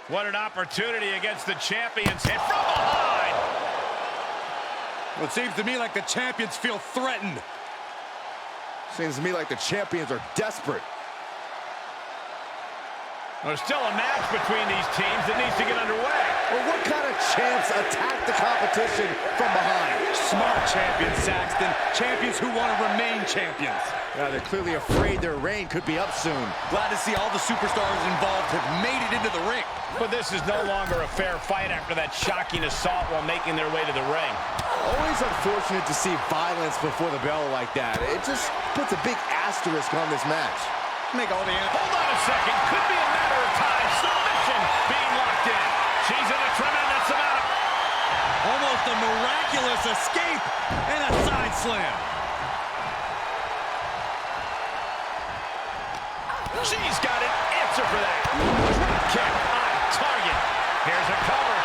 What an opportunity against the champions. Hit from behind. Well, it seems to me like the champions feel threatened. Seems to me like the champions are desperate. There's still a match between these teams that needs to get underway. Well, what kind of champs attack the competition from behind? Smart champions, Saxton. Champions who want to remain champions. Yeah, they're clearly afraid their reign could be up soon. Glad to see all the superstars involved have made it into the ring. But this is no longer a fair fight after that shocking assault while making their way to the ring. Always unfortunate to see violence before the bell like that. It just puts a big asterisk on this match. Make all the Hold on a second. Could be a matter of time. Submission being locked in. She's in a tremendous amount of... Almost a miraculous escape and a side slam. She's got an answer for that. Drop kick on target. Here's a cover.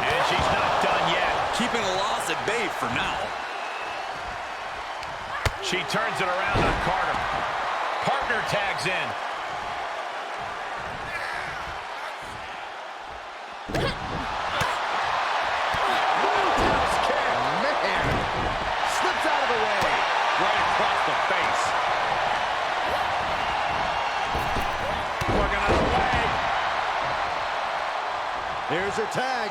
And she's not done yet. Keeping a loss at bay for now. She turns it around on Carter. Partner tags in. Roundhouse kick. Man, slips out of the way. Right across the face. Working on the leg. Here's her tag.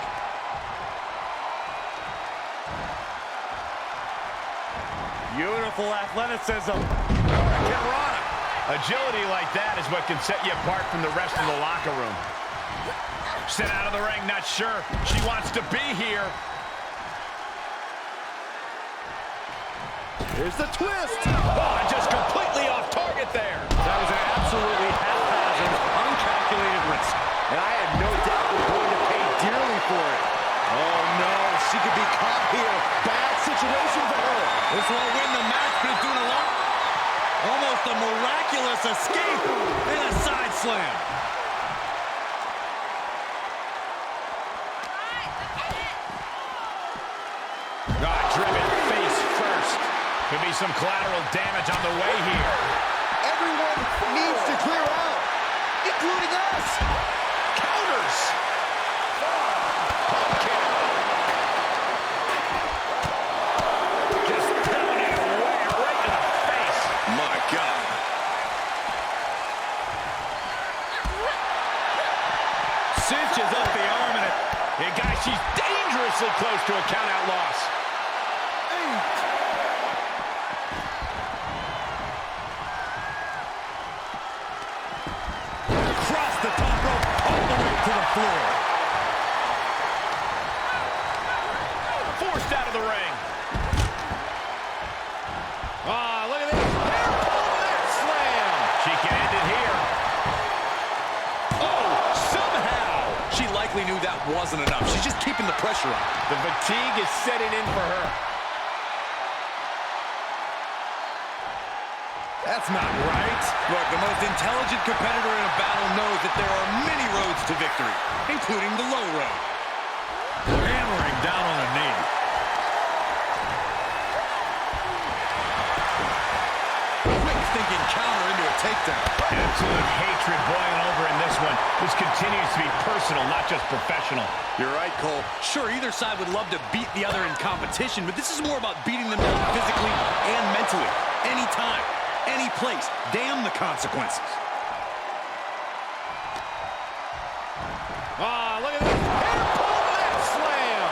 Beautiful athleticism. Agility like that is what can set you apart from the rest of the locker room. Sent out of the ring, not sure she wants to be here. Here's the twist. Oh, just completely off target there. That was an absolutely haphazard, uncalculated risk. And I had no doubt we're going to pay dearly for it. Oh, no. She could be caught here. Bad situation for her. This won't win the match, but it's doing a lot. Almost a miraculous escape and a side slam. Driven face first. Could be some collateral damage on the way here. Everyone needs to clear out, including us. Counters. Pump kick. Just pounding away right to the face. My God. Cinches up the arm and it. Hey, guys, she's dangerously close to a count-out loss. Across the top rope, all the way to the floor. Forced out of the ring. Ah, look at this. Neck slam. She can end it here. Oh, somehow. She likely knew that wasn't enough. She's just keeping the pressure on. The fatigue is setting in for her. That's not right. Look, the most intelligent competitor in a battle knows that there are many roads to victory, including the low road. Hammering down on a knee. Quick thinking counter into a takedown. Absolute hatred boiling over in this one. This continues to be personal, not just professional. You're right, Cole. Sure, either side would love to beat the other in competition, but this is more about beating them down physically and mentally. Anytime, any place. Damn the consequences. Ah, look at this. Hair pull leg slam.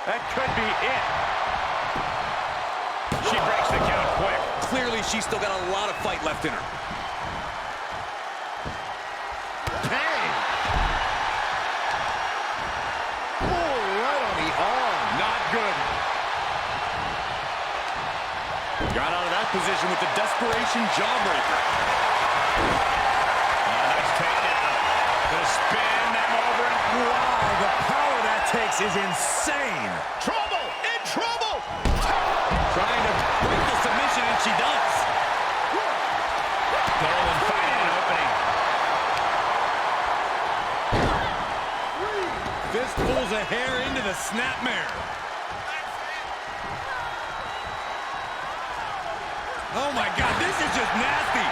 That could be it. She breaks the count quick. Clearly, she's still got a lot of fight left in her. Bang! Oh, right on the arm. Not good. Got out of that position with the desperation jawbreaker. Nice takedown. To spin them over. Wow, the power that takes is insane. Trouble! In trouble! Trying to break the submission, and she does. Nolan finding an opening. Fistfuls of hair into the snapmare. Oh my God, this is just nasty.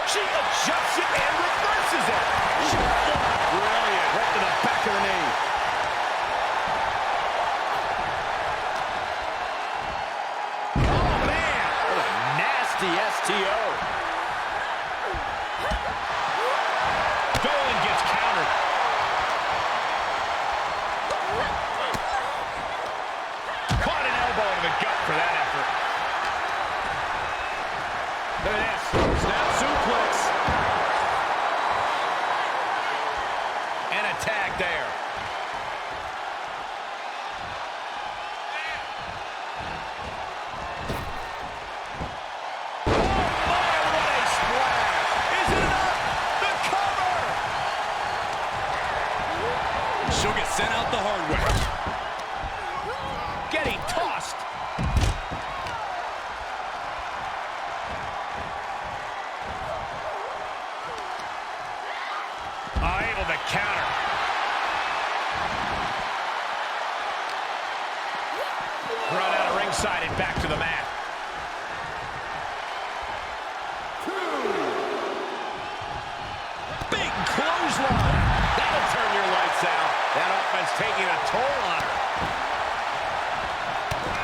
She adjusts it and reverses it. Brilliant. Right to the back of the knee. Oh, man. What a nasty STO. Dolan gets countered. Caught an elbow to the gut for that effort. Look at this. Snap suplex. And a tag there. Oh, my, what a splash. Is it enough? The cover. She'll get sent out the hard way. Getting tossed. Able to counter. Run out of ringside and back to the mat. Big clothesline. That'll turn your lights out. That offense taking a toll on her.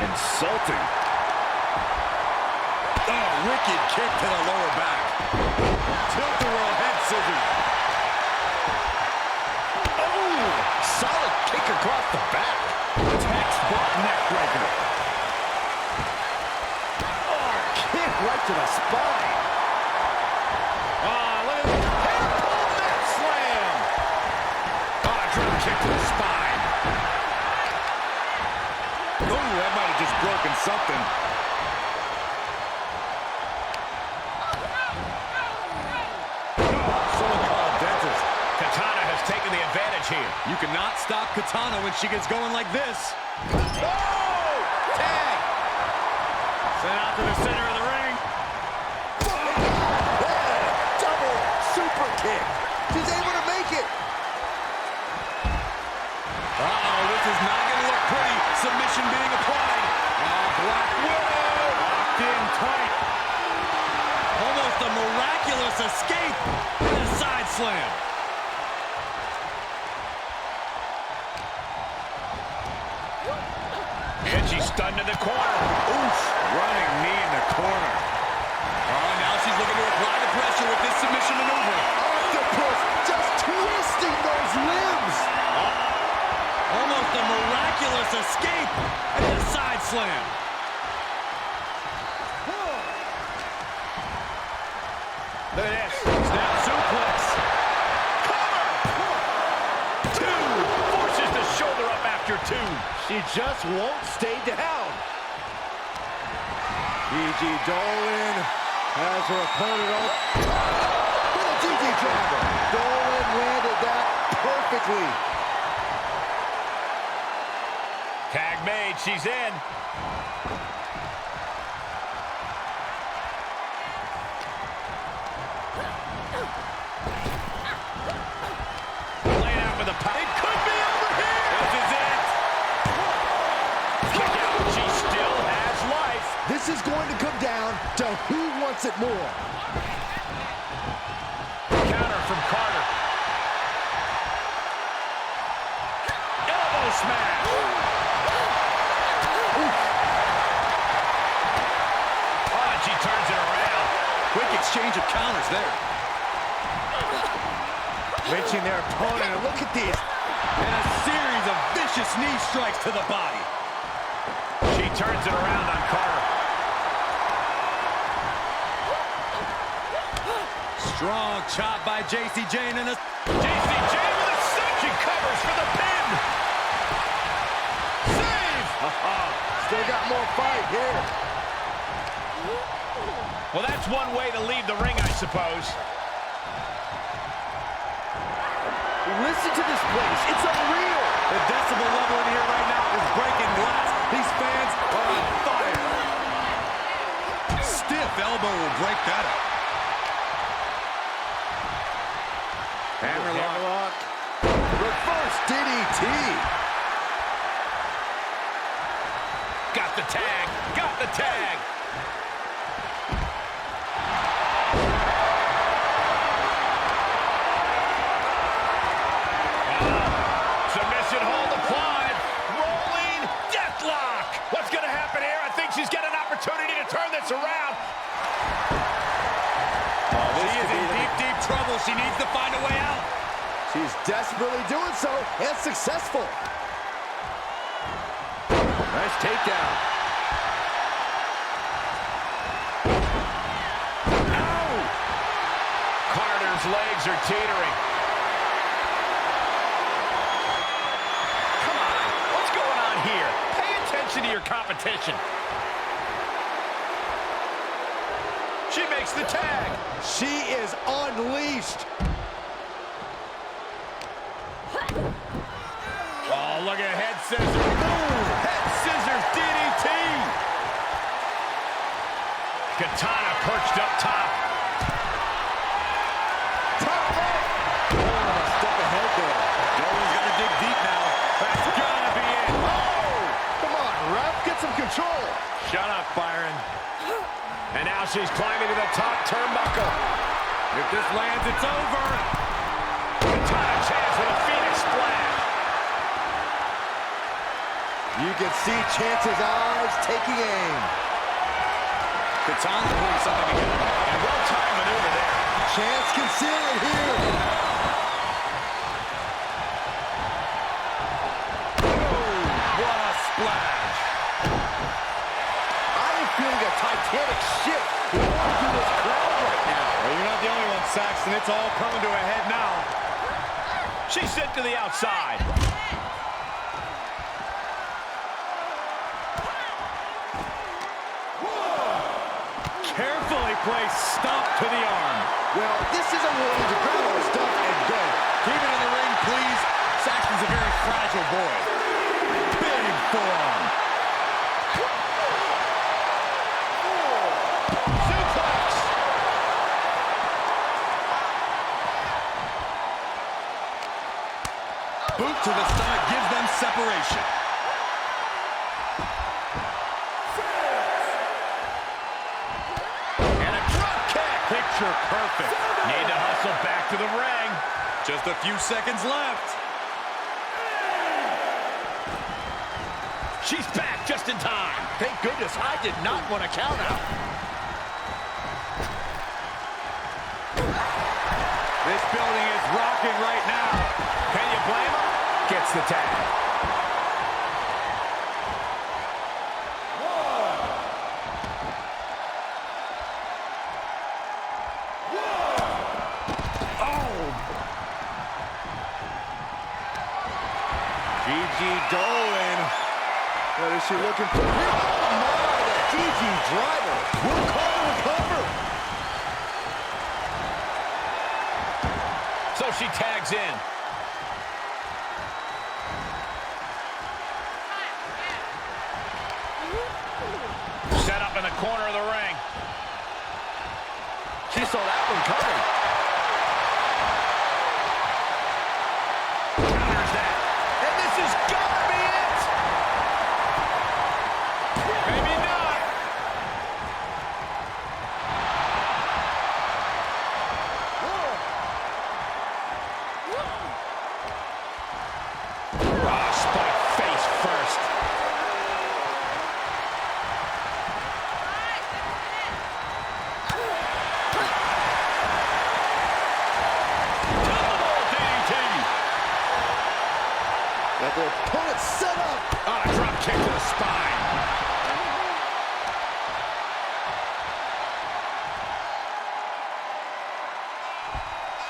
Insulting. Oh, wicked kick to the lower back. Tilt-a-whirl head scissors. Oh, solid kick across the back. Textbook neck breaker. Oh, kick right to the spine. Look at this. Hairpole mat slam. Drop kick to the spine. Oh, that might have just broken something. Katana has taken the advantage here. You cannot stop Katana when she gets going like this. Oh! Tag! Sent out to the center of the ring. Double super kick. She's able to make it. Uh-oh, this is not going to look pretty. Submission being applied. Black Widow! Locked in tight. Almost a miraculous escape. And a side slam. And she's stunned in the corner. Oof, running knee in the corner. Oh, now she's looking to apply the pressure with this submission maneuver. Octopus just twisting those limbs. Almost a miraculous escape and a side slam. Look at this. Snap suplex. Cover! Two. Forces the shoulder up after two. She just won't stay down. E.G. Dolan has her opponent on. With a DD driver. Dolan landed that perfectly. Tag made. She's in. Laying out with a pop. It could be over here. This is it. Kick out. She still has life. This is going to come down to who wants it more. Counter from Carter. Elbow smash. Oh, and she turns it around. Quick exchange of counters there. Reaching their opponent, and look at these. And a series of vicious knee strikes to the body. She turns it around on Carter. Strong chop by J.C. Jane and a... J.C. Jane with a second covers for the pin. Save! Still got more fight here. Well, that's one way to leave the ring, I suppose. Listen to this place. It's unreal. The decibel level in here right now is breaking glass. These fans are on fire. Stiff elbow will break that up. Hammerlock. Reverse DDT. Got the tag. Got the tag. She needs to find a way out. She's desperately doing so, and successful. Nice takedown. Ow! Carter's legs are teetering. Come on, what's going on here? Pay attention to your competition. She makes the tag. She is unleashed. Oh, look at head scissors. Boom! Head scissors DDT. Katana perched up top. Top rope. Oh, a step ahead there. Nolan's got to dig deep now. That's gotta be it. Oh! Come on, ref, get some control. Shut up, Byron. And now she's climbing to the top turnbuckle. If this lands, it's over. Katana chance with a Phoenix splash. You can see Chance's eyes taking aim. Katana putting something together. And well-timed maneuver there. Chance can seal it here. What a splash. I am feeling a titanic shift going through this crowd right now. Well, you're not the only one, Saxton. It's all coming to a head now. She's sent to the outside. Carefully placed stomp to the arm. Well, this is a warning to grab our stuff and go. Keep it in the ring, please. Saxton's a very fragile boy. Big forearm. Suplex. Boot to the stomach gives them separation. And a drop kick. Picture perfect. Need to hustle back to the ring. Just a few seconds left. She's back just in time. Thank goodness I did not want to count out. This building is rocking right now. Can you blame her? Gets the tag. Dolan. What is she looking for? Oh, my, the easy driver. Will Carter recover? So she tags in. Set up in the corner of the ring. She saw that one coming. Counters that. And this is gonna be it. Maybe not. Oh, spike face first. Got their opponent set up. Oh, a drop kick to the spine.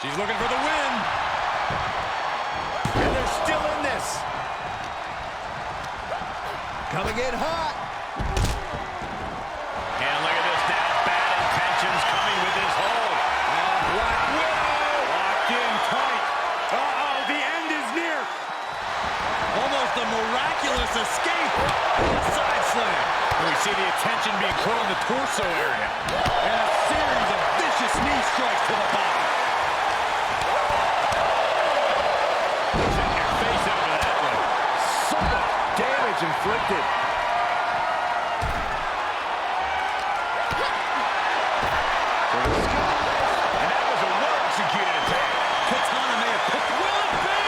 She's looking for the win. And they're still in this. Coming in hot. And look at this now. Bad intentions coming with this hold. Black Widow. Locked in tight. Uh-oh, the end is near. Almost a miraculous escape. Side slam. And we see the attention being put on the torso area. And a series of vicious knee strikes to the body. Check your face out of that one. So much damage inflicted. And that was a well-executed attack. Katana may have picked. Will it be?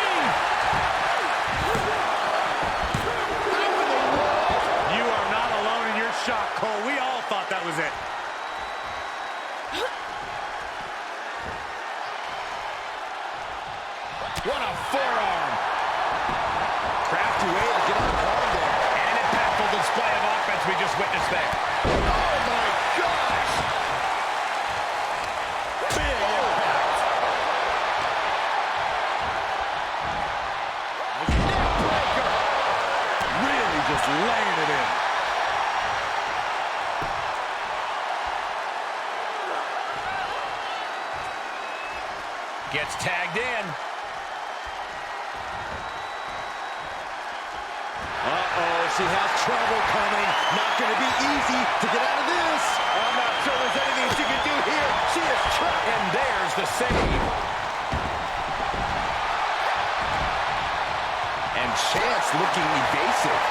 You are not alone in your shock, Cole. We all thought that was it. just witnessed there. Oh, my gosh! Big impact. Neck breaker. Really just laying it in. Gets tagged in. Uh-oh, she has trouble coming. Not going to be easy to get out of this. I'm not sure there's anything she can do here. She is trapped. And there's the save. And Chance looking evasive.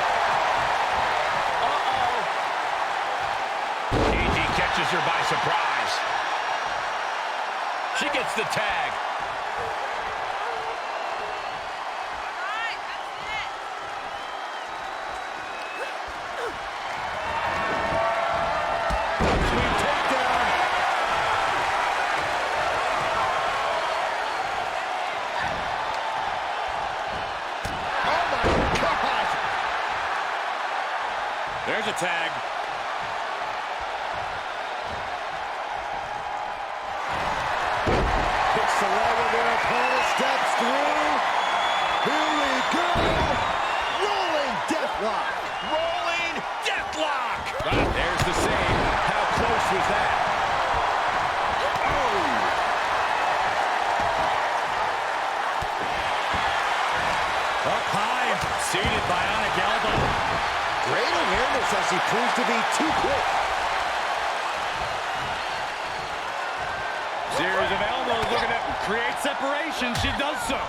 Uh-oh. DG catches her by surprise. She gets the tag. There's a tag. Picks the leg of their opponent, steps through. Here we go. Rolling deathlock. Rolling deathlock. There's the save. How close was that? Up high, seated bionic elbow. Great awareness as he proves to be too quick. Series of elbows looking to create separation. She does so.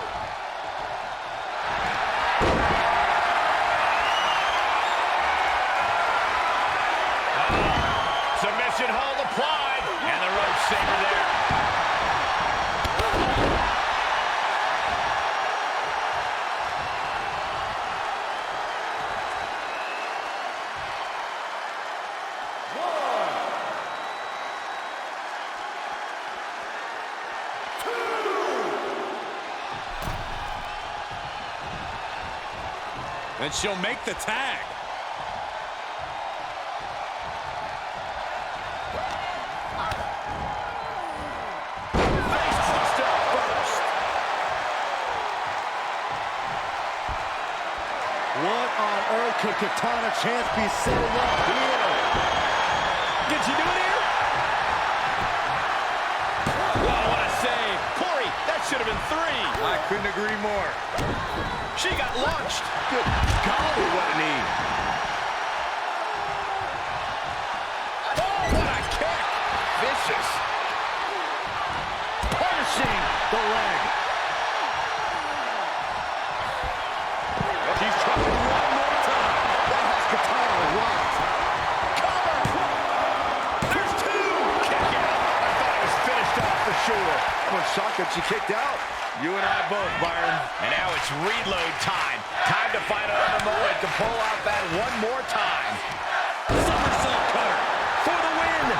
Submission hold applied. And the rope saver there. And she'll make the tag. What on earth could Katana Chance be setting up here? Can she do it here? Well, what a save. Cory, that should have been 3. I couldn't agree more. She got launched. Good golly, what a knee. Oh, what a kick. Vicious. Punishing the leg. She's trying one more time. That has Katana locked. Cover. There's 2. Kick out. I thought it was finished off for sure. I'm shocked that she kicked out. You and I both, Byron. And now it's reload time. Time to find another moment to pull out that one more time. Somersault cutter For the win.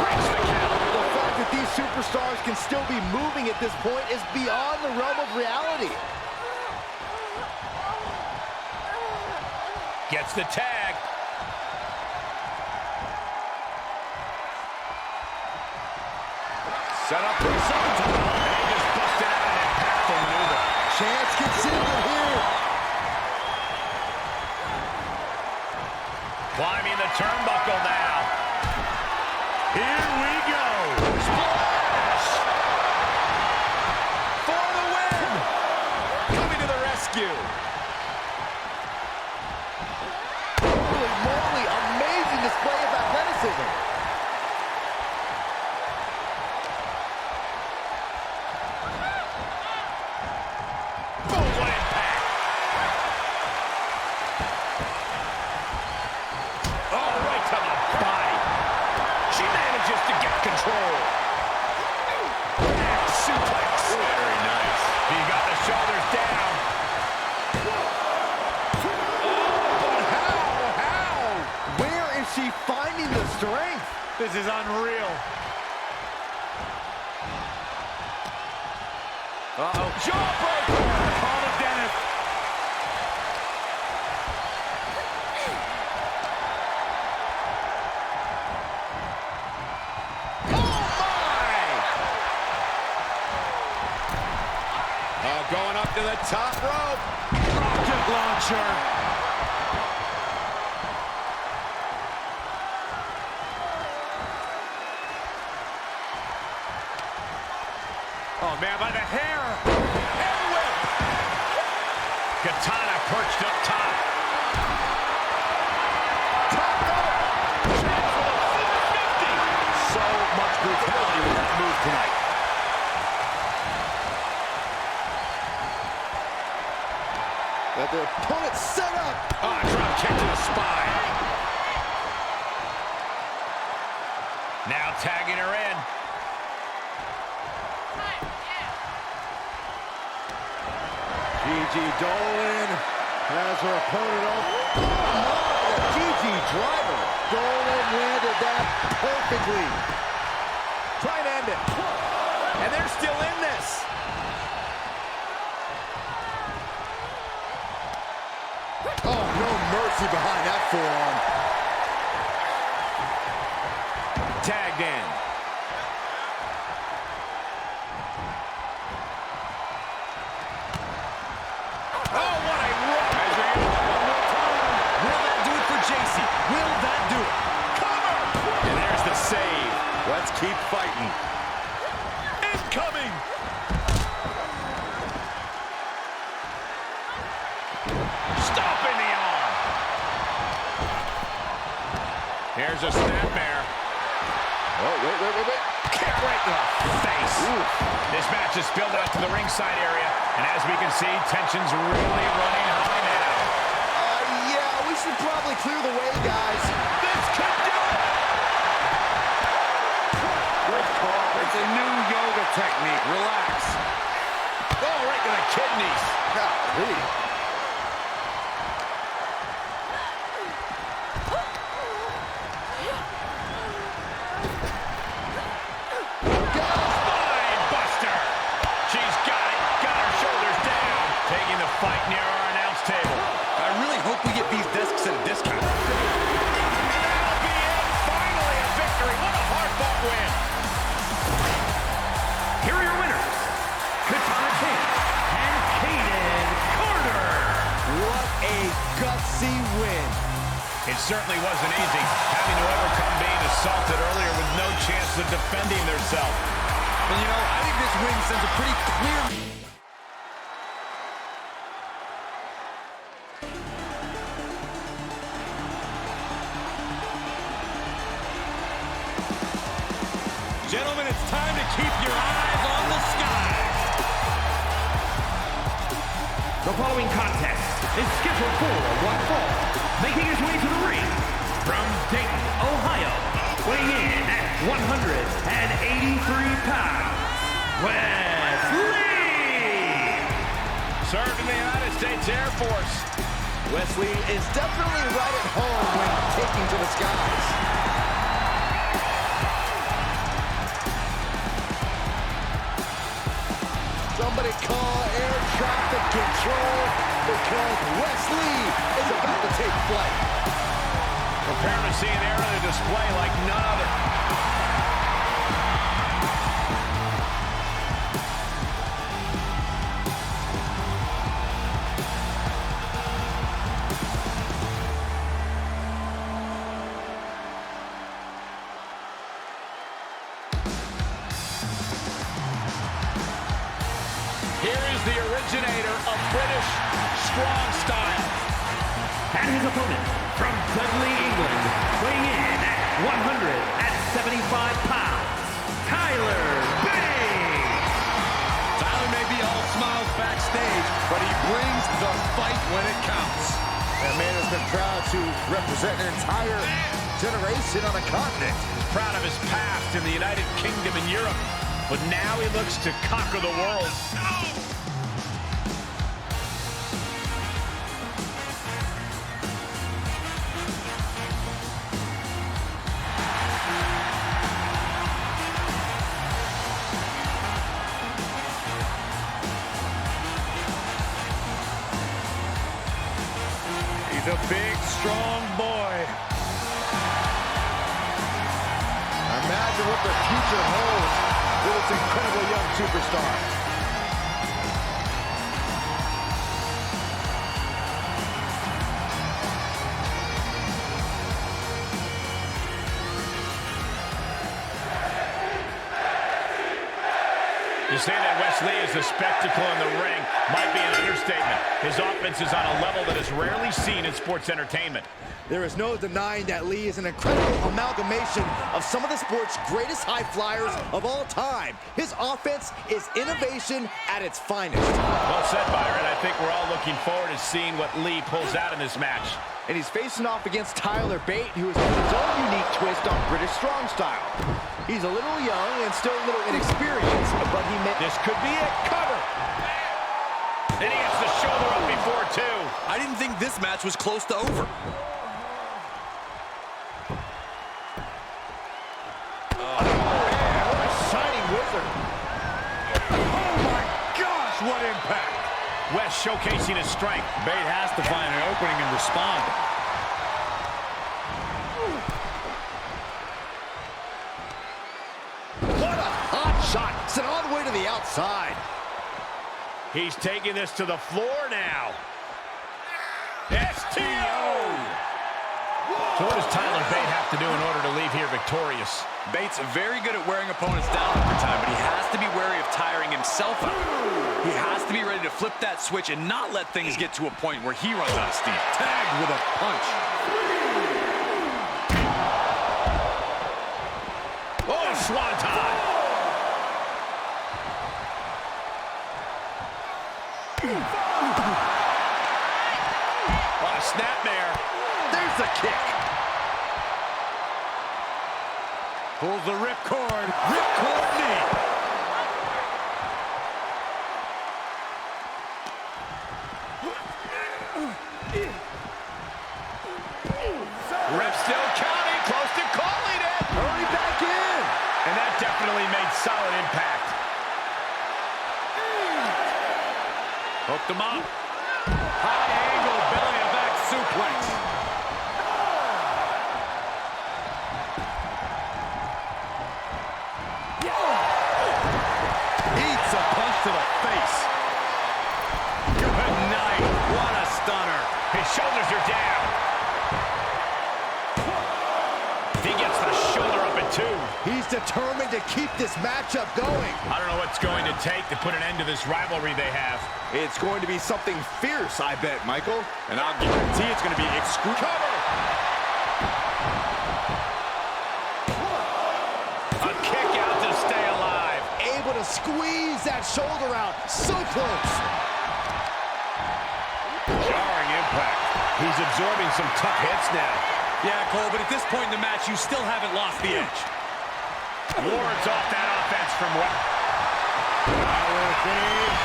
Breaks the count. The fact that these superstars can still be moving at this point is beyond the realm of reality. Gets the tag. Set up for something. And he just busted out an impactful maneuver. Chance gets in here. Climbing the turnbuckle now. Here we go. Splash! For the win! Coming to the rescue. Holy moly, amazing display of athleticism. Control. Back suplex. Very nice. He got the shoulders down. Oh, but how? Where is she finding the strength? This is unreal. Uh-oh. Jawbreaker. Call of Dennis. Going up to the top rope. Rocket launcher. Oh, man, by the hair. Hair whip. Katana perched up top. Top rope. Chance with a 450. So much brutality with that move tonight. Got the opponent set up. Drop kick to the spine. Now tagging her in. Gigi Dolan has her opponent over. Oh, the Gigi driver. Dolan landed that perfectly. Try and end it. And they're still in this. Oh, no mercy behind that forearm. Tagged in. Oh, what a run. Measuring it one more time. Will that do it for JC? Will that do it? Cover. And there's the save. Let's keep fighting. Incoming. Stomping the arm. Here's a snapmare. Oh, wait. Kick right to the face. Ooh. This match is spilled out to the ringside area, and as we can see, tension's really running high now. Yeah, we should probably clear the way, guys. This could do it. Good call. It's a new yoga technique. Relax. Oh, right to the kidneys. Golly. Spine buster. She's got it. Got her shoulders down. Taking the fight near our announce table. I really hope we get these desks at a discount. That'll be it. Finally a victory. What a hard-fought win. Here are your winners, Katana King and Peyton Carter. What a gutsy win. It certainly wasn't easy, having to overcome being assaulted earlier with no chance of defending themselves. And you know, I think this win sends a pretty clear... Gentlemen, it's time to keep your eyes on the sky. The following contest is scheduled for one fall, making his way to the ring from Dayton, Ohio, weighing in at 183 pounds, Wesley! Served in the United States Air Force. Wesley is definitely right at home when taking to the skies. Somebody call air traffic control because Wesley is about to take flight. Prepare to see an aerial display like none other. Here is the originator of British strong style. And his opponent from Dudley, England, weighing in at 175 pounds, Tyler Bate! Tyler may be all smiles backstage, but he brings the fight when it counts. That man has been proud to represent an entire generation on a continent. He's proud of his past in the United Kingdom and Europe, but now he looks to conquer the world. He's a big, strong boy. Imagine what the future holds for this incredible young superstar. say that Wesley is a spectacle in the ring might be an understatement. His offense is on a level that is rarely seen in sports entertainment. There is no denying that Lee is an incredible amalgamation of some of the sport's greatest high flyers of all time. His offense is innovation at its finest. Well said, Byron. I think we're all looking forward to seeing what Lee pulls out in this match. And he's facing off against Tyler Bate, who has got his own unique twist on British strong style. He's a little young and still a little inexperienced, but he may... This could be it. Cover! Then he gets the shoulder up before two. I didn't think this match was close to over. What impact! West showcasing his strength. Bate has to find an opening and respond. What a hot shot! Sent all the way to the outside. He's taking this to the floor now. STO! So what does Tyler Bate have to do in order to leave here victorious? Bate's very good at wearing opponents down over time, but he has to be wary of tiring himself out. He has to be ready to flip that switch and not let things get to a point where he runs out of steam. Tagged with a punch. Oh, swanton! What a snapmare. There's the kick. Pulls the ripcord. Ripcord knee. Ref still counting, close to calling it. Hurry back in. And that definitely made solid impact. Hooked him up. High angle, belly to back suplex. Eats a punch to the face. Good night. What a stunner. His shoulders are down. He gets the shoulder up at two. He's determined to keep this matchup going. I don't know what's going to take to put an end to this rivalry they have. It's going to be something fierce, I bet, Michael. And I'll guarantee it's going to be Cover! A kick out to stay alive. Able to squeeze that shoulder out. So close. Jarring impact. He's absorbing some tough hits now. Yeah, Cole, but at this point in the match, you still haven't lost the edge. Wards off that offense from what?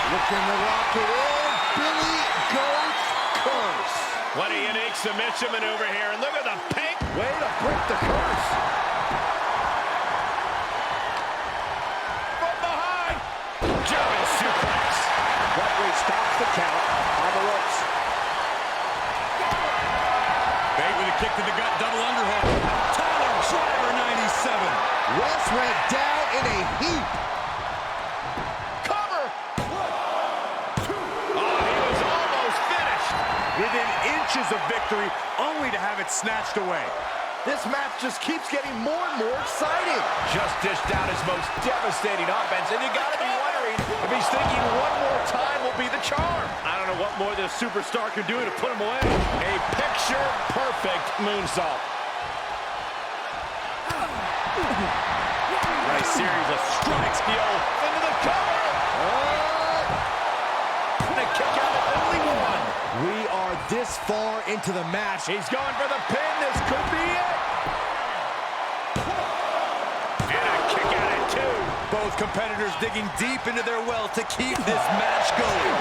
Looking to lock it in. Billy Goat's curse. What a unique submission maneuver here. And look at the pink. Way to break the curse. From behind. German suplex. Wwe stops the count on the ropes. Bate with a kick to the gut, double underhook. Tyler Driver 97. West went down in a heap. Cover. Oh, he was almost finished. Within inches of victory, only to have it snatched away. This match just keeps getting more and more exciting. Just dished out his most devastating offense, and you gotta be wondering if he's thinking one more time will be the charm. I don't know what more this superstar could do to put him away. A picture-perfect moonsault. Nice series of strikes. Into the cover. The kick out of only one. We are this far into the match. He's going for the pin. This could be it. And a kick out at two. Both competitors digging deep into their well to keep this match going.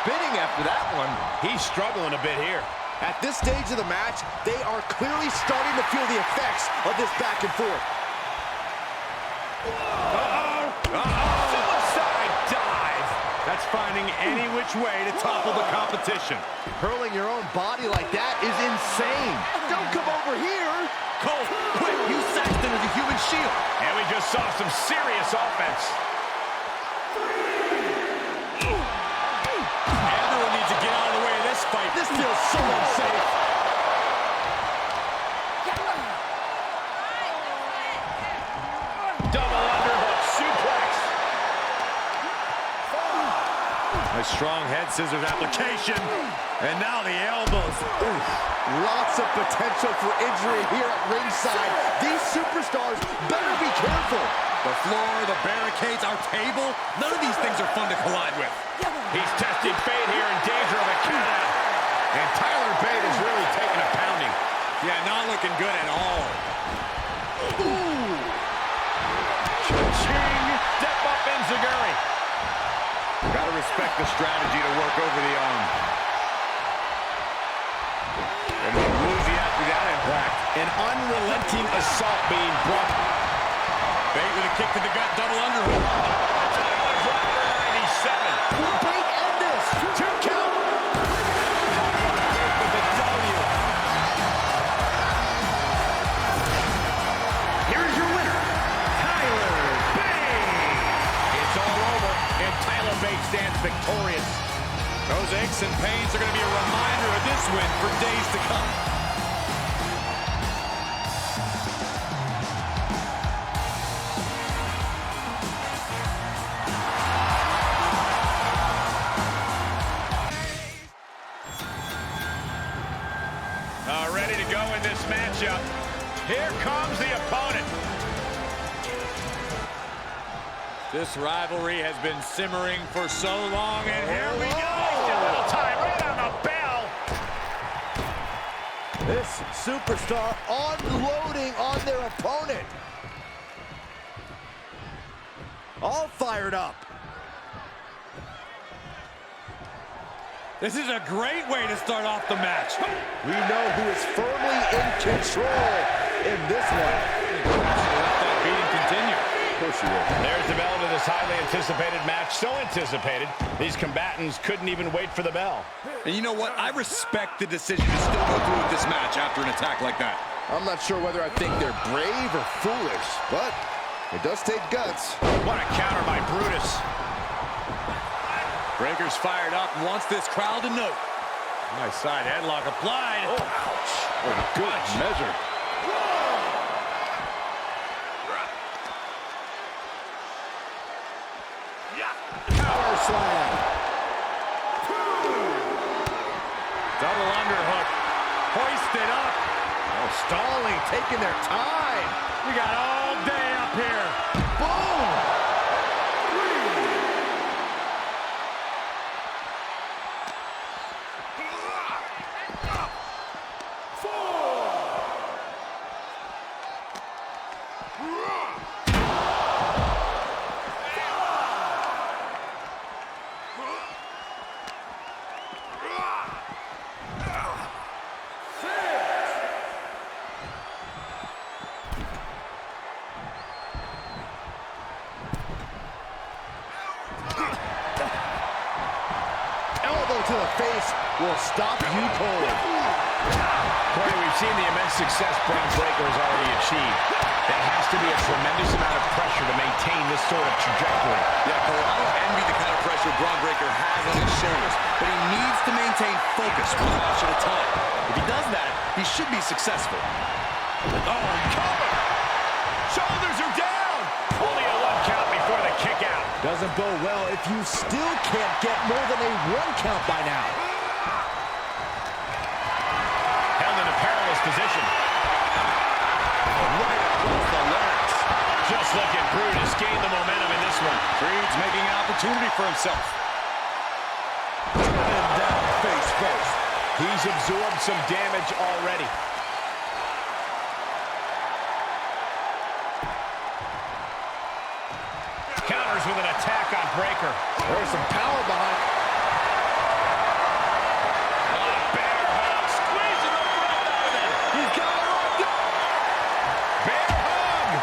Spinning after that one. He's struggling a bit here. At this stage of the match, they are clearly starting to feel the effects of this back and forth. Suicide dive. That's finding any which way to topple the competition. Hurling your own body like that is insane. Don't come over here. Cole, quick, use Saxton as a human shield. And we just saw some serious offense. Everyone needs to get out of the way of this fight. This feels so unsafe. Double underhook suplex. A strong head scissors application. And now the elbows. Oof. Lots of potential for injury here at ringside. These superstars better be careful. The floor, the barricades, our table, none of these things are fun to collide with. He's testing fate here, in danger of a countout. And Tyler Bate is really taking a pounding. Yeah, not looking good at all. Ooh. Cha-ching. Step up Enziguri. Gotta respect the strategy to work over the arm. And we lose the after that impact. An unrelenting assault being brought. Bate with a kick to the gut, double underhook. Driver 97. Will Bate end this? 2 count. With the W. Here's your winner, Tyler Bate. It's all over, and Tyler Bate stands victorious. Those aches and pains are going to be a reminder of this win for days to come. Ready to go in this matchup. Here comes the opponent. This rivalry has been simmering for so long, and here we go. A little time right on the bell. This superstar unloading on their opponent. All fired up. This is a great way to start off the match. We know who is firmly in control in this one. Let that beating continue. Of course you will. There's the bell to this highly anticipated match. So anticipated, these combatants couldn't even wait for the bell. And you know what? I respect the decision to still go through with this match after an attack like that. I'm not sure whether I think they're brave or foolish, but it does take guts. What a counter by Brutus. Breaker's fired up and wants this crowd to note. Nice side headlock applied. Oh, ouch. What a good measure. Power slam. Double underhook. Hoisted up. Oh, stalling, taking their time. We got all day up here. Boom. To the face will stop you cold. Cory, we've seen the immense success Braun Breaker has already achieved. That has to be a tremendous amount of pressure to maintain this sort of trajectory. Yeah, Cole, I don't envy the kind of pressure Braun Breaker has on his shoulders, but he needs to maintain focus one match at a time. If he does that, he should be successful. Oh, cover! Shoulders are down! Only a 1 count before the kick out. Doesn't bode well if you still can't get more than a 1 count by now. Held in a perilous position. Right across the larynx. Just look at Brutus gain the momentum in this one. Creed's making an opportunity for himself. And down face first. He's absorbed some damage already. Counters with an attack on Breaker. There's some power behind. Bear hug, squeezing the breath out of it. He's got it locked up. Bear hug.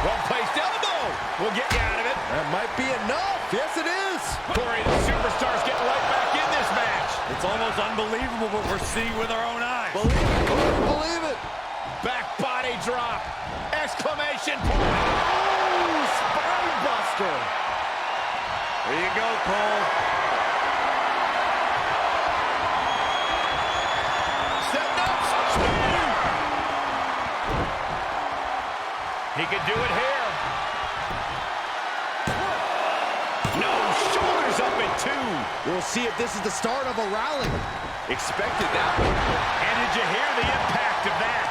Well placed elbow will get you out of it. That might be enough. Yes, it is. Cory, the superstar's getting right back in this match. It's almost unbelievable what we're seeing with our own eyes. Believe it, Cory, believe it. Back body drop. Exclamation point. Oh, spine buster. There you go, Cole. Step up, spin. He could do it here. No, shoulders up at 2. We'll see if this is the start of a rally. Expected that one. And did you hear the impact of that?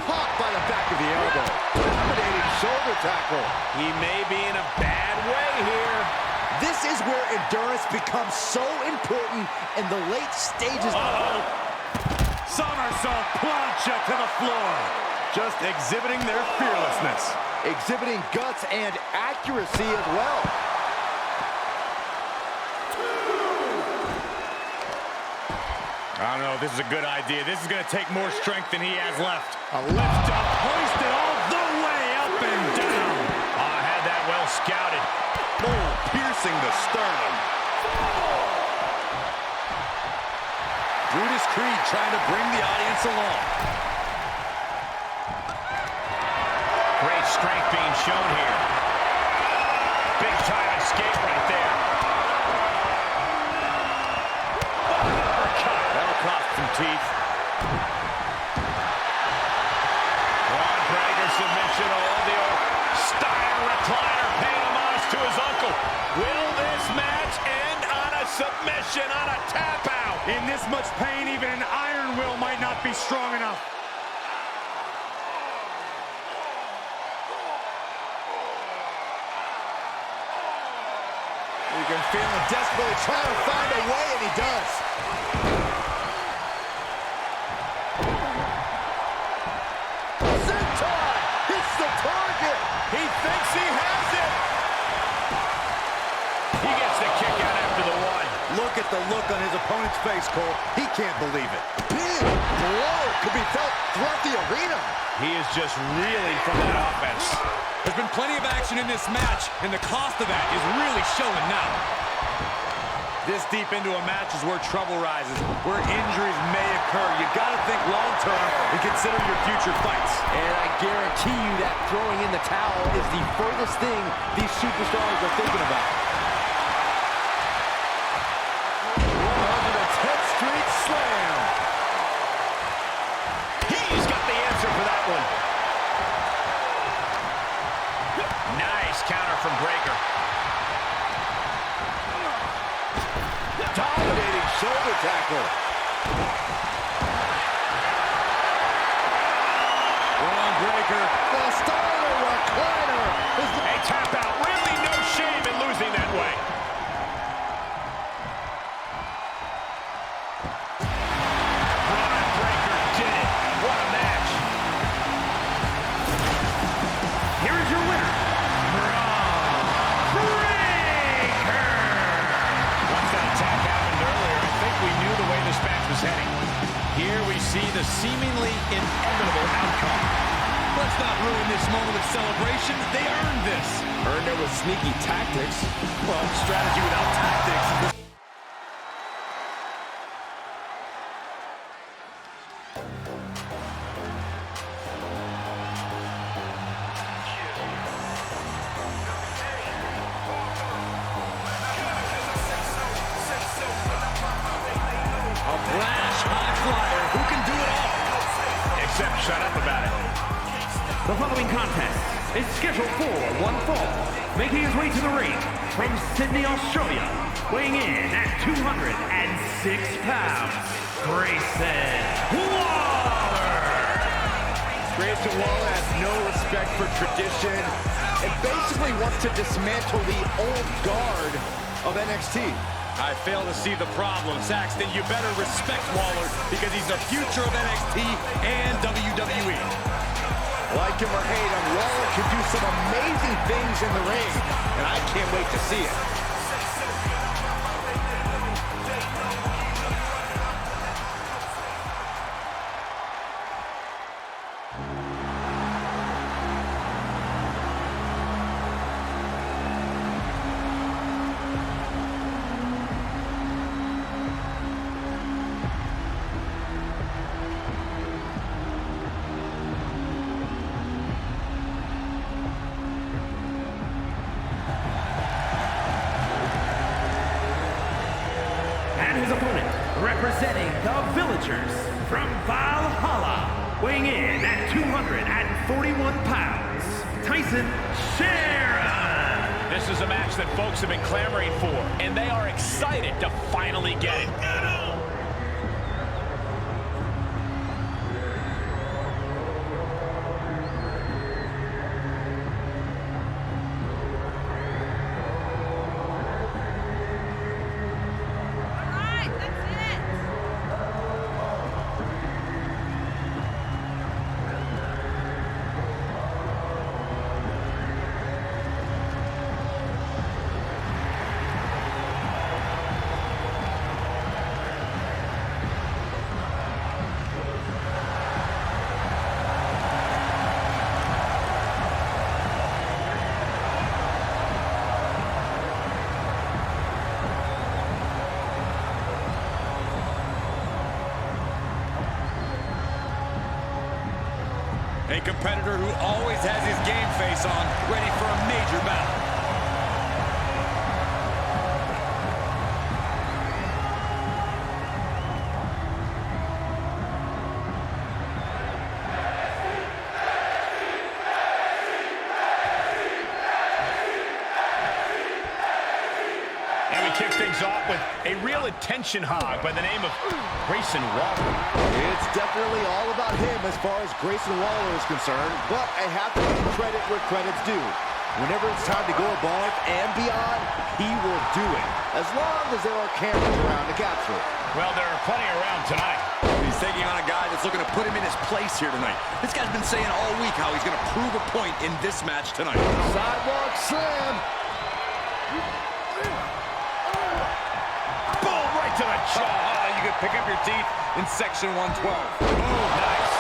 Caught by the back of the elbow. Dominating shoulder tackle. He may be in a bad way here. This is where endurance becomes so important in the late stages. Somersault plancha to the floor. Just exhibiting their fearlessness. Exhibiting guts and accuracy as well. I don't know if this is a good idea. This is going to take more strength than he has left. A lift up. Hoisted all the way up and down. I had that well scouted. Oh, piercing the sternum. Brutus Creed trying to bring the audience along. Great strength being shown here. Big time escape right there. Uppercut. That'll cost some teeth. Ron Breaker submission. Oh, the old Steiner recliner paying homage to his uncle. Will this match end on a submission, on a tap out? In this much pain, even an iron will might not be strong enough. You can feel him desperately trying to find a way, and he does. Senton hits the target. He thinks he has it. He gets the kick out after the 1. Look at the look on his opponent's face, Cole. He can't believe it. Big blow could be felt throughout the arena. He is just reeling from that offense. There's been plenty of action in this match, and the cost of that is really showing now. This deep into a match is where trouble rises, where injuries may occur. You gotta think long-term and consider your future fights. And I guarantee you that throwing in the towel is the furthest thing these superstars are thinking about. 110th Street Slam. He's got the answer for that one. Nice counter from Breaker. Dominating shoulder tackle. Ron Breaker. The Steiner recliner. A tap out. Really no shame in losing that way. Ron Breaker did it. What a match. Here is your winner, Breaker. Once that attack happened earlier, I think we knew the way this match was heading. Here we see the seemingly inevitable outcome. Let's not ruin this moment of celebration. They earned this. Earned it with sneaky tactics. Well, strategy without tactics is the brash high flyer who can do it all. Except shut up about it. The following contest is scheduled for one fall, making his way to the ring from Sydney, Australia, weighing in at 206 pounds, Grayson Waller. Grayson Waller has no respect for tradition and basically wants to dismantle the old guard of NXT. I fail to see the problem. Saxton, you better respect Waller because he's the future of NXT and WWE. Like him or hate him, Waller can do some amazing things in the ring, and I can't wait to see it. from Valhalla, weighing in at 241 pounds, Tyson Sharon. This is a match that folks have been clamoring for, and they are excited to finally get it. A competitor who always has his game face on, ready for a major battle. And we kick things off with a real attention hog by the name of Grayson Waller. It's definitely all about him as far as Grayson Waller is concerned, but I have to give credit where credit's due. Whenever it's time to go above and beyond, he will do it, as long as there are cameras around to capture it. Well, there are plenty around tonight. He's taking on a guy that's looking to put him in his place here tonight. This guy's been saying all week how he's going to prove a point in this match tonight. Sidewalk slam. Boom, right to the jaw. You can pick up your teeth in section 112. Nice.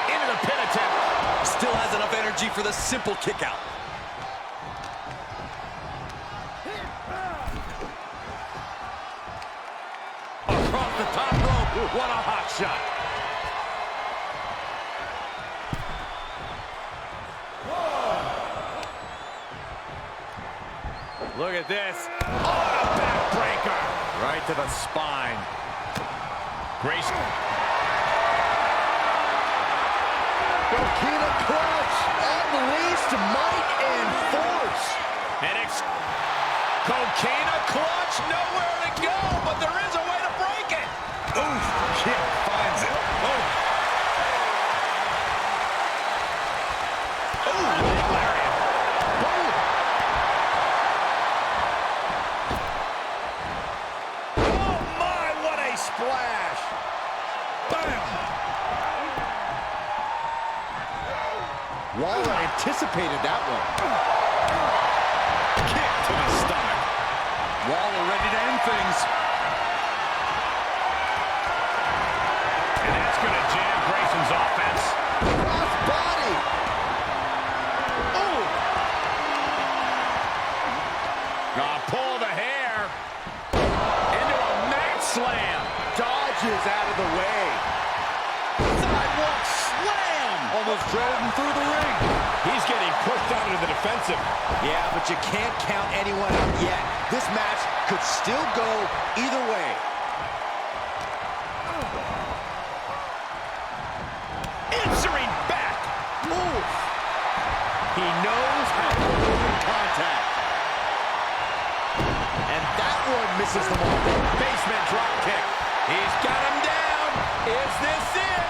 Into the pin attempt. Still has enough energy for the simple kick out. Across the top rope. What a hot shot. Look at this. Oh, a backbreaker. Right to the spine. Grayson. Coquina clutch. Unleashed might and force. And it's Coquina clutch. Nowhere to go, but there is a way to break it. Oof. Kick finds it. Oh. Ooh, leg lariat. Boom. Oh, my, what a splash. Bam. Waller anticipated that one. Kick to the stomach. Waller ready to end things. And that's going to jam Grayson's offense. Cross body. Oh. Pull the hair. Into a mat slam. Dodges out of the way. Sidewalk slam. Almost drove him through the ring. He's getting pushed out into the defensive. Yeah, but you can't count anyone out yet. This match could still go either way. Answering back. Ooh. He knows how to avoid contact. And that one misses the mark. Basement drop kick. He's got him down. Is this it?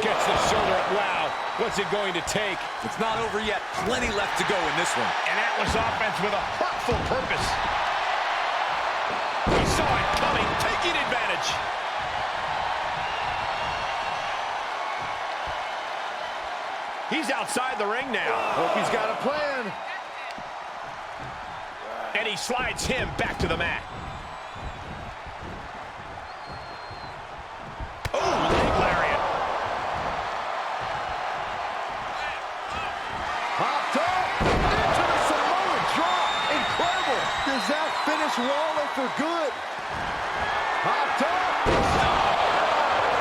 Gets the shoulder up. Wow. What's it going to take? It's not over yet. Plenty left to go in this one. And that was offense with a hurtful purpose. He saw it coming, taking advantage. He's outside the ring now. Hope he's got a plan. And he slides him back to the mat. Oh, leg lariat. Hopped up into the Samoan drop. Incredible. Does that finish Waller for good? Hopped up.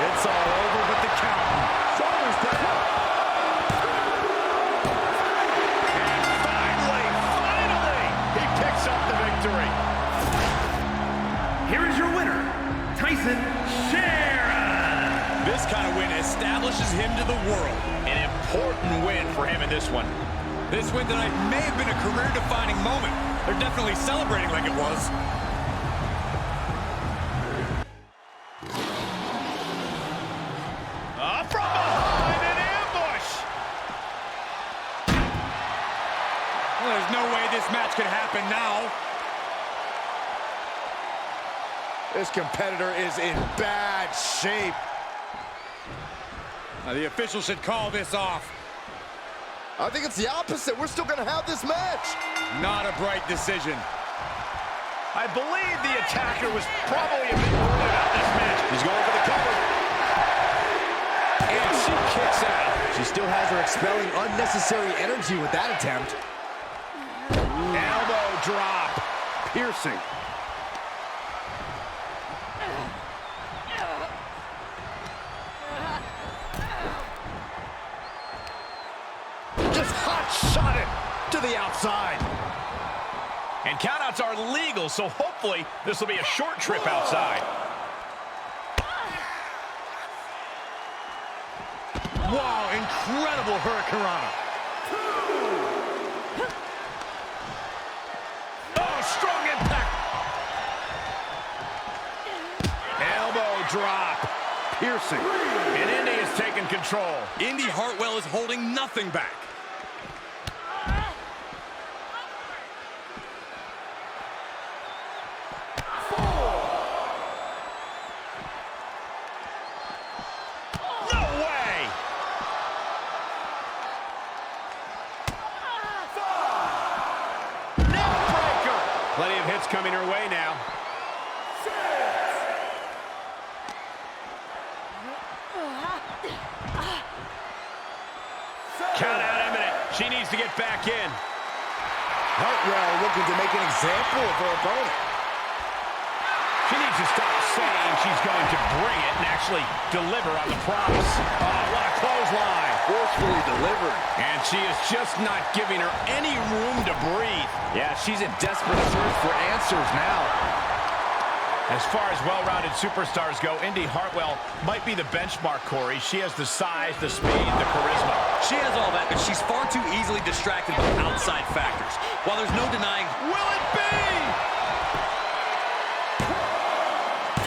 It's all over but the count. Shoulders down. He picks up the victory. Here is your winner, Tyson Sharon. This kind of win establishes him to the world. An important win for him in this one. This win tonight may have been a career-defining moment. They're definitely celebrating like it was. From behind, an ambush! Well, there's no way this match could happen now. This competitor is in bad shape. The officials should call this off. I think it's the opposite. We're still gonna have this match. Not a bright decision. I believe the attacker was probably a bit worried about this match. He's going for the cover. And she kicks out. She still has her expelling unnecessary energy with that attempt. Elbow drop. Piercing. Just hot-shot it to the outside. And countouts are legal, so hopefully this will be a short trip outside. Wow, incredible hurricanrana. Oh, strong impact. Elbow drop. Piercing. And Indy is taking control. Indy Hartwell is holding nothing back. Plenty of hits coming her way now. Count out imminent. She needs to get back in. Hartwell looking to make an example of her opponent. She needs to stop saying she's going to bring it and actually deliver on the promise. Oh, what a clothesline. Forcefully delivered. And she is just not giving her any room to breathe. Yeah, she's in desperate search for answers now. As far as well-rounded superstars go, Indy Hartwell might be the benchmark, Corey. She has the size, the speed, the charisma. She has all that, but she's far too easily distracted by outside factors. While there's no denying... Will it be?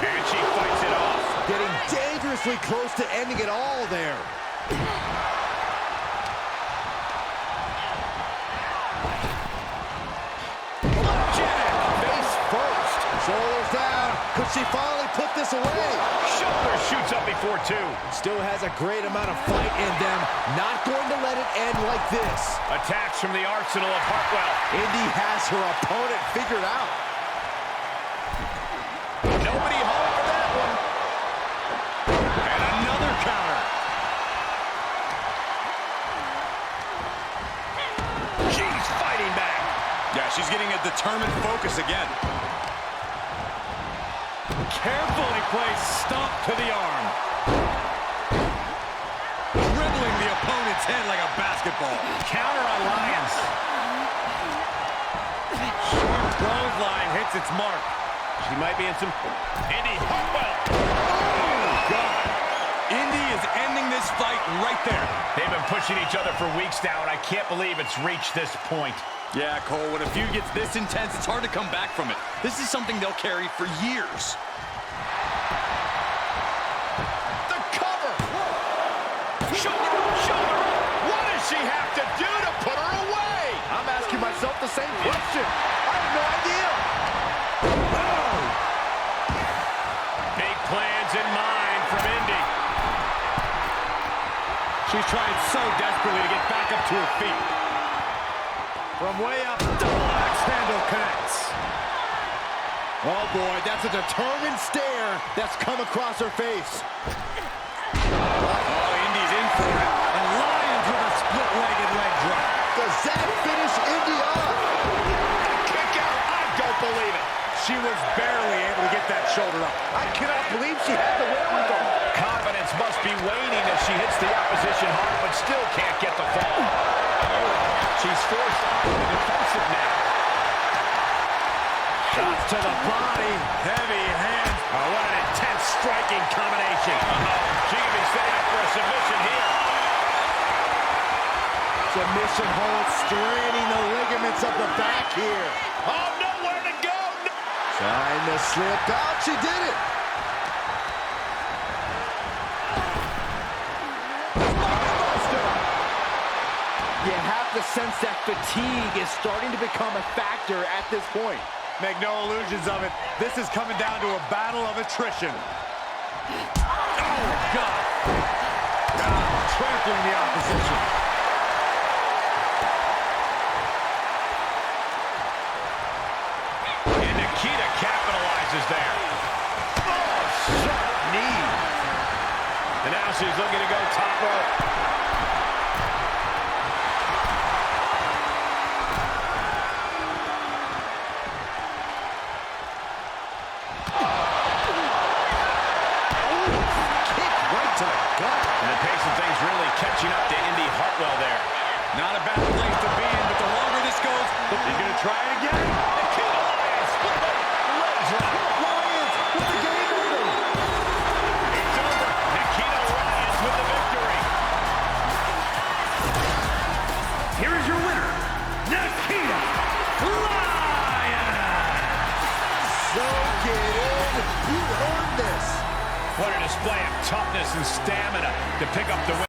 And she fights it off. Getting dangerously close to ending it all there. Face first. Shoulders down. Could she finally put this away? Shoulder shoots up before two. Still has a great amount of fight in them. Not going to let it end like this. Attacks from the arsenal of Hartwell. Indy has her opponent figured out. Nobody home for that one. And another counter. She's fighting back. Yeah, she's getting a determined focus again. Carefully placed stomp to the arm. Dribbling the opponent's head like a basketball. Counter on Lyons. Short clothesline hits its mark. She might be in some... Indy Hartwell. Oh, God. Indy is ending this fight right there. They've been pushing each other for weeks now, and I can't believe it's reached this point. Yeah, Cole, when a feud gets this intense, it's hard to come back from it. This is something they'll carry for years. The cover. Shoulder. What does she have to do to put her away? I'm asking myself the same question. I have no idea. Oh. Big plans in mind from Indy. She's trying so desperately to get back up to her feet. From way up, double axe handle connects. Oh boy, that's a determined stare that's come across her face. Oh, Indy's in for it. And Lyons with a split-legged leg drop. Does that finish Indy off? Kick out, I don't believe it. She was barely able to get that shoulder up. I cannot believe she had the wherewithal. Confidence must be waning as she hits the opposition hard, but still can't get the fall. She's forced to the defensive now. Shots to the body. Heavy hands. Oh, what an intense striking combination. She can be Submission hold, straining the ligaments of the back here. Oh, nowhere to go. Trying to slip out. She did it. You have to sense that fatigue is starting to become a factor at this point. Make no illusions of it. This is coming down to a battle of attrition. Oh, God. Trampling the opposition. And Nikita capitalizes there. Oh, sharp knee. And now she's looking to go top rope. Catching up to Indy Hartwell there. Not a bad place to be in, but the longer this goes, he's going to try it again. Nikita Lyons with the legs lock. Lyons with the game over. It's over. Nikita Lyons with the victory. Here is your winner, Nikita Lyons! Soak it in. You earned this. What a display of toughness and stamina to pick up the win.